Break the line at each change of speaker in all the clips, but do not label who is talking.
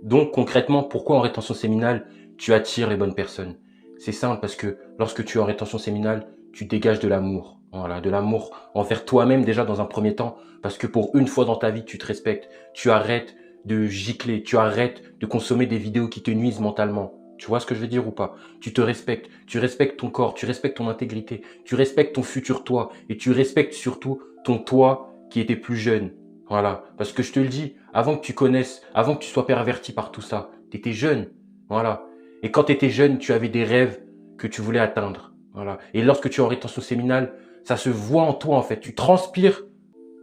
Donc concrètement, pourquoi en rétention séminale, tu attires les bonnes personnes? C'est simple parce que lorsque tu es en rétention séminale, tu dégages de l'amour. Voilà, de l'amour envers toi-même déjà dans un premier temps, parce que pour une fois dans ta vie, tu te respectes. Tu arrêtes de gicler, tu arrêtes de consommer des vidéos qui te nuisent mentalement. Tu vois ce que je veux dire ou pas? Tu te respectes, tu respectes ton corps, tu respectes ton intégrité, tu respectes ton futur toi et tu respectes surtout ton toi qui était plus jeune. Voilà, parce que je te le dis, avant que tu connaisses, avant que tu sois perverti par tout ça, tu étais jeune. Voilà. Et quand tu étais jeune, tu avais des rêves que tu voulais atteindre. Voilà. Et lorsque tu es en rétention séminale, ça se voit en toi en fait. Tu transpires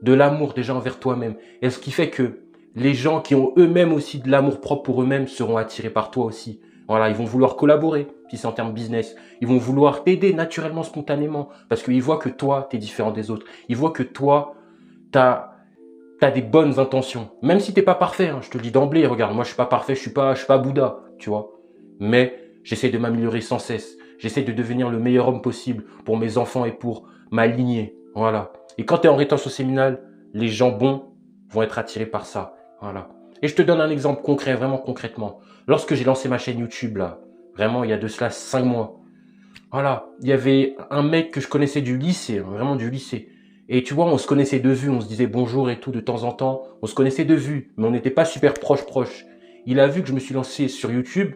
de l'amour déjà envers toi-même. Et ce qui fait que les gens qui ont eux-mêmes aussi de l'amour propre pour eux-mêmes seront attirés par toi aussi. Voilà, ils vont vouloir collaborer, si c'est en termes business. Ils vont vouloir t'aider naturellement, spontanément, parce qu'ils voient que toi, tu es différent des autres. Ils voient que toi, t'as des bonnes intentions. Même si t'es pas parfait, hein, je te le dis d'emblée, regarde, moi je suis pas parfait, je suis pas Bouddha, tu vois. Mais j'essaie de m'améliorer sans cesse. J'essaie de devenir le meilleur homme possible pour mes enfants et pour ma lignée. Voilà. Et quand tu es en rétention séminale, les gens bons vont être attirés par ça. Voilà. Et je te donne un exemple concret, vraiment concrètement. Lorsque j'ai lancé ma chaîne YouTube, là, vraiment, il y a de cela 5 mois, voilà, il y avait un mec que je connaissais du lycée, hein, vraiment du lycée. Et tu vois, on se connaissait de vue, on se disait bonjour et tout de temps en temps. On se connaissait de vue, mais on n'était pas super proche. Il a vu que je me suis lancé sur YouTube.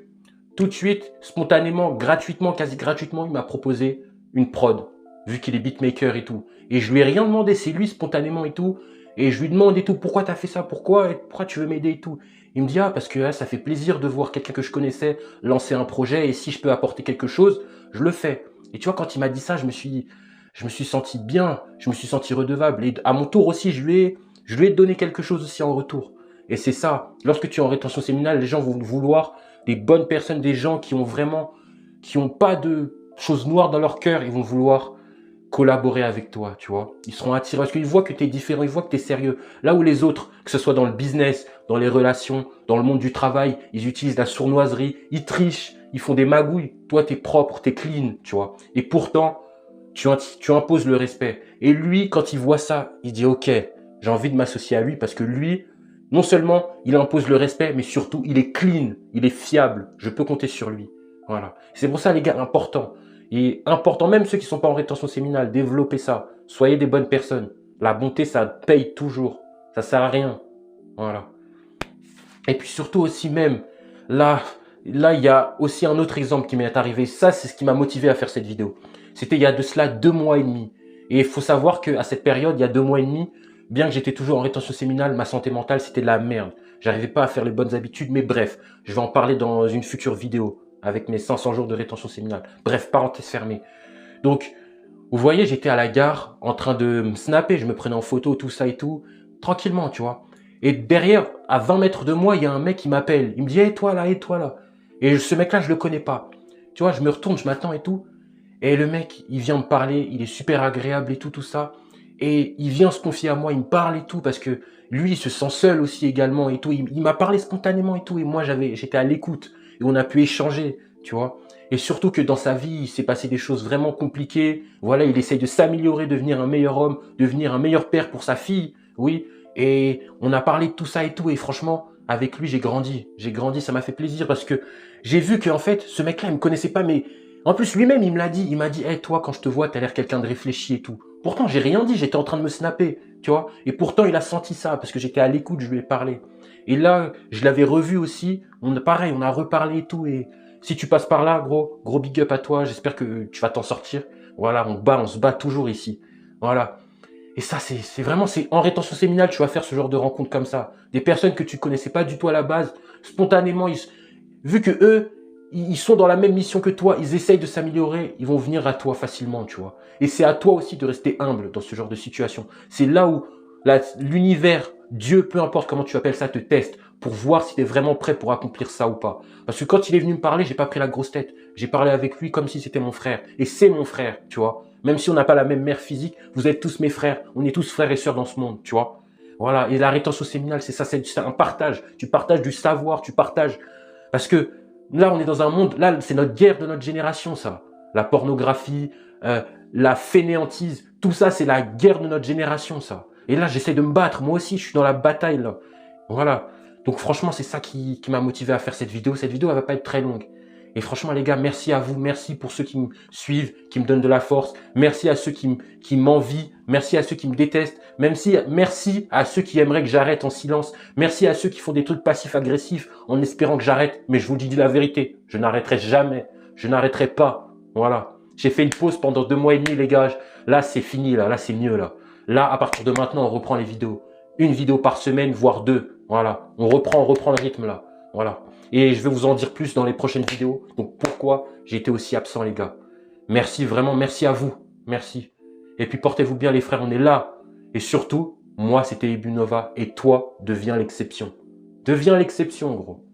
Tout de suite, spontanément, gratuitement, quasi gratuitement, il m'a proposé une prod, vu qu'il est beatmaker et tout. Et je lui ai rien demandé, c'est lui spontanément et tout. Et je lui demande et tout, pourquoi t'as fait ça, pourquoi tu veux m'aider et tout. Il me dit, ah, parce que ça fait plaisir de voir quelqu'un que je connaissais lancer un projet et si je peux apporter quelque chose, je le fais. Et tu vois, quand il m'a dit ça, je me suis senti bien, je me suis senti redevable. Et à mon tour aussi, je lui ai donné quelque chose aussi en retour. Et c'est ça, lorsque tu es en rétention séminale, les gens vont vouloir des bonnes personnes, des gens qui ont vraiment, qui ont pas de choses noires dans leur cœur, ils vont vouloir collaborer avec toi, tu vois. Ils seront attirés parce qu'ils voient que tu es différent, ils voient que tu es sérieux. Là où les autres, que ce soit dans le business, dans les relations, dans le monde du travail, ils utilisent la sournoiserie, ils trichent, ils font des magouilles. Toi, tu es propre, tu es clean, tu vois. Et pourtant, tu imposes le respect. Et lui, quand il voit ça, il dit, OK, j'ai envie de m'associer à lui parce que lui, non seulement il impose le respect, mais surtout, il est clean, il est fiable. Je peux compter sur lui. Voilà. C'est pour ça, les gars, important. Et important, même ceux qui sont pas en rétention séminale, développez ça. Soyez des bonnes personnes. La bonté, ça paye toujours. Ça sert à rien. Voilà. Et puis surtout aussi même, là, il y a aussi un autre exemple qui m'est arrivé. Ça, c'est ce qui m'a motivé à faire cette vidéo. C'était il y a de cela 2 mois et demi. Et il faut savoir qu'à cette période, il y a 2 mois et demi, bien que j'étais toujours en rétention séminale, ma santé mentale, c'était de la merde. J'arrivais pas à faire les bonnes habitudes, mais bref, je vais en parler dans une future vidéo avec mes 500 jours de rétention séminale. Bref, parenthèse fermée. Donc, vous voyez, j'étais à la gare en train de me snapper, je me prenais en photo, tout ça et tout, tranquillement, tu vois. Et derrière, à 20 mètres de moi, il y a un mec qui m'appelle. Il me dit, hey, toi là, hey, toi là. Et ce mec-là, je le connais pas. Tu vois, je me retourne, je m'attends et tout. Et le mec, il vient me parler, il est super agréable et tout, tout ça. Et il vient se confier à moi, il me parle et tout, parce que lui, il se sent seul aussi également et tout. Il m'a parlé spontanément et tout, et moi, j'étais à l'écoute. Et on a pu échanger, tu vois. Et surtout que dans sa vie, il s'est passé des choses vraiment compliquées. Voilà, il essaye de s'améliorer, devenir un meilleur homme, devenir un meilleur père pour sa fille, oui. Et on a parlé de tout ça et tout, et franchement, avec lui, j'ai grandi. J'ai grandi, ça m'a fait plaisir parce que j'ai vu qu'en fait, ce mec-là, il me connaissait pas, mais en plus, lui-même, il me l'a dit. Il m'a dit, hey, toi, quand je te vois, t'as l'air quelqu'un de réfléchi et tout. Pourtant, j'ai rien dit. J'étais en train de me snapper, tu vois. Et pourtant, il a senti ça parce que j'étais à l'écoute, je lui ai parlé. Et là, je l'avais revu aussi. Pareil, on a reparlé et tout. Et si tu passes par là, gros big up à toi. J'espère que tu vas t'en sortir. Voilà, on se bat toujours ici. Voilà. Et ça, c'est vraiment, c'est en rétention séminale, tu vas faire ce genre de rencontres comme ça. Des personnes que tu connaissais pas du tout à la base, spontanément, vu que eux, ils sont dans la même mission que toi, ils essayent de s'améliorer, ils vont venir à toi facilement, tu vois. Et c'est à toi aussi de rester humble dans ce genre de situation. C'est là où l'univers, Dieu, peu importe comment tu appelles ça, te teste pour voir si tu es vraiment prêt pour accomplir ça ou pas. Parce que quand il est venu me parler, j'ai pas pris la grosse tête. J'ai parlé avec lui comme si c'était mon frère. Et c'est mon frère, tu vois. Même si on n'a pas la même mère physique, vous êtes tous mes frères. On est tous frères et sœurs dans ce monde, tu vois. Voilà. Et la rétention séminale, c'est ça, c'est un partage. Tu partages du savoir, tu partages. Parce que là, on est dans un monde, là, c'est notre guerre de notre génération, ça. La pornographie, la fainéantise, tout ça, c'est la guerre de notre génération, ça. Et là, j'essaie de me battre. Moi aussi, je suis dans la bataille, là. Voilà. Donc franchement, c'est ça qui m'a motivé à faire cette vidéo. Cette vidéo, elle va pas être très longue. Et franchement, les gars, merci à vous. Merci pour ceux qui me suivent, qui me donnent de la force. Merci à ceux qui m'envient. Merci à ceux qui me détestent. Merci à ceux qui aimeraient que j'arrête en silence. Merci à ceux qui font des trucs passifs-agressifs en espérant que j'arrête. Mais je vous dis la vérité, je n'arrêterai jamais. Je n'arrêterai pas. Voilà. J'ai fait une pause pendant 2 mois et demi, les gars. Là, c'est fini, là. Là, c'est mieux, là. Là, à partir de maintenant, on reprend les vidéos. Une vidéo par semaine, voire 2. Voilà. On reprend le rythme, là. Voilà. Et je vais vous en dire plus dans les prochaines vidéos. Donc, pourquoi j'ai été aussi absent, les gars. Merci, vraiment, merci à vous. Merci. Et puis, portez-vous bien, les frères, on est là. Et surtout, moi, c'était Ibunova. Et toi, deviens l'exception. Deviens l'exception, gros.